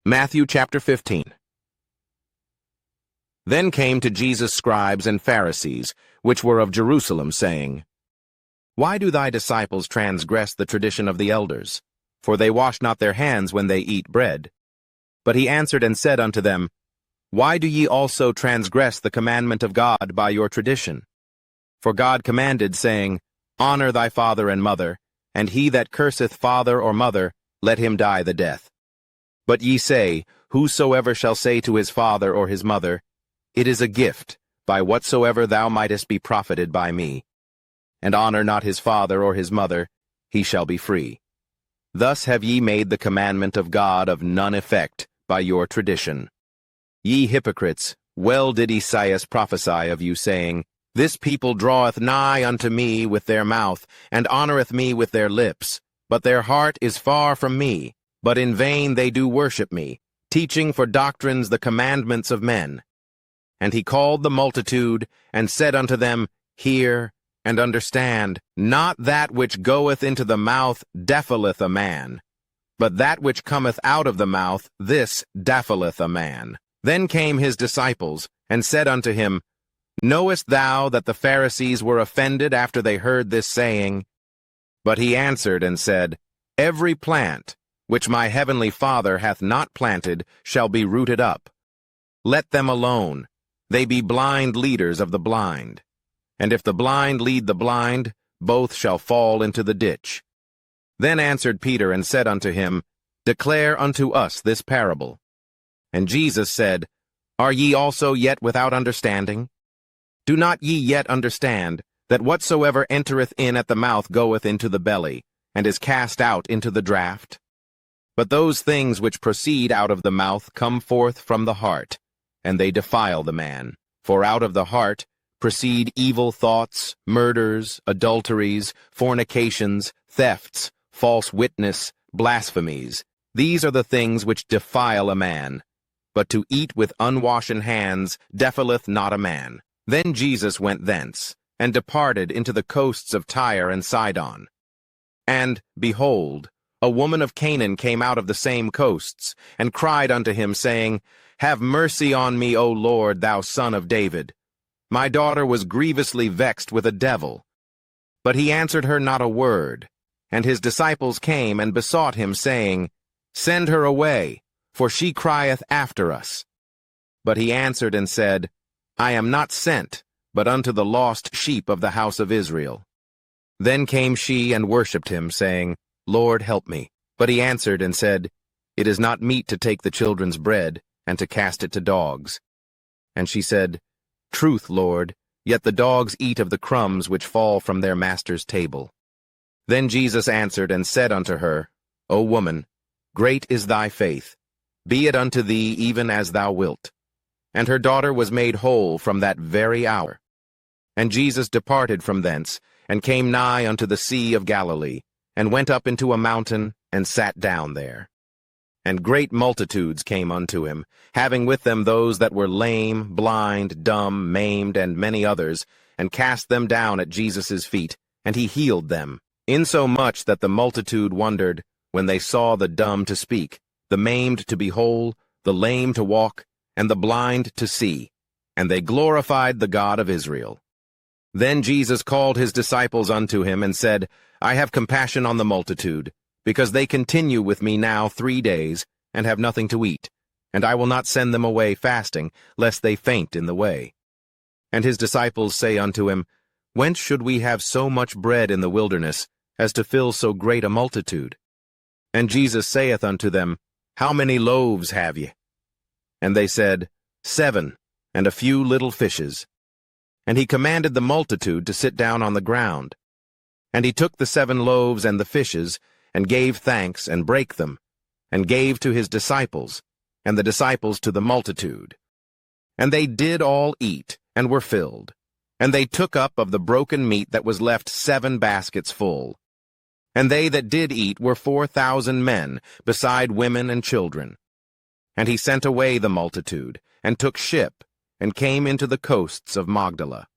Matthew chapter 15. Then came to Jesus scribes and Pharisees, which were of Jerusalem, saying, Why do thy disciples transgress the tradition of the elders? For they wash not their hands when they eat bread. But he answered and said unto them, Why do ye also transgress the commandment of God by your tradition? For God commanded, saying, Honor thy father and mother, and he that curseth father or mother, let him die the death. But ye say, Whosoever shall say to his father or his mother, It is a gift, by whatsoever thou mightest be profited by me, and honor not his father or his mother, he shall be free. Thus have ye made the commandment of God of none effect by your tradition. Ye hypocrites, well did Esaias prophesy of you, saying, This people draweth nigh unto me with their mouth, and honoreth me with their lips, but their heart is far from me. But in vain they do worship me, teaching for doctrines the commandments of men. And he called the multitude, and said unto them, Hear and understand, not that which goeth into the mouth defileth a man, but that which cometh out of the mouth, this defileth a man. Then came his disciples, and said unto him, Knowest thou that the Pharisees were offended after they heard this saying? But he answered and said, Every plant which my heavenly Father hath not planted shall be rooted up. Let them alone. They be blind leaders of the blind. And if the blind lead the blind, both shall fall into the ditch. Then answered Peter and said unto him, Declare unto us this parable. And Jesus said, Are ye also yet without understanding? Do not ye yet understand, that whatsoever entereth in at the mouth goeth into the belly, and is cast out into the draught? But those things which proceed out of the mouth come forth from the heart, and they defile the man. For out of the heart proceed evil thoughts, murders, adulteries, fornications, thefts, false witness, blasphemies. These are the things which defile a man. But to eat with unwashen hands defileth not a man. Then Jesus went thence, and departed into the coasts of Tyre and Sidon. And, behold, a woman of Canaan came out of the same coasts, and cried unto him, saying, Have mercy on me, O Lord, thou Son of David. My daughter was grievously vexed with a devil. But he answered her not a word. And his disciples came and besought him, saying, Send her away, for she crieth after us. But he answered and said, I am not sent, but unto the lost sheep of the house of Israel. Then came she and worshipped him, saying, Lord, help me. But he answered and said, It is not meet to take the children's bread, and to cast it to dogs. And she said, Truth, Lord, yet the dogs eat of the crumbs which fall from their master's table. Then Jesus answered and said unto her, O woman, great is thy faith. Be it unto thee even as thou wilt. And her daughter was made whole from that very hour. And Jesus departed from thence, and came nigh unto the sea of Galilee, and went up into a mountain, and sat down there. And great multitudes came unto him, having with them those that were lame, blind, dumb, maimed, and many others, and cast them down at Jesus' feet, and he healed them, insomuch that the multitude wondered, when they saw the dumb to speak, the maimed to be whole, the lame to walk, and the blind to see, and they glorified the God of Israel. Then Jesus called his disciples unto him, and said, I have compassion on the multitude, because they continue with me now 3 days, and have nothing to eat, and I will not send them away fasting, lest they faint in the way. And his disciples say unto him, Whence should we have so much bread in the wilderness, as to fill so great a multitude? And Jesus saith unto them, How many loaves have ye? And they said, 7, and a few little fishes. And he commanded the multitude to sit down on the ground. And he took the 7 loaves and the fishes, and gave thanks, and brake them, and gave to his disciples, and the disciples to the multitude. And they did all eat, and were filled. And they took up of the broken meat that was left 7 baskets full. And they that did eat were 4,000 men, beside women and children. And he sent away the multitude, and took ship, and came into the coasts of Magdala.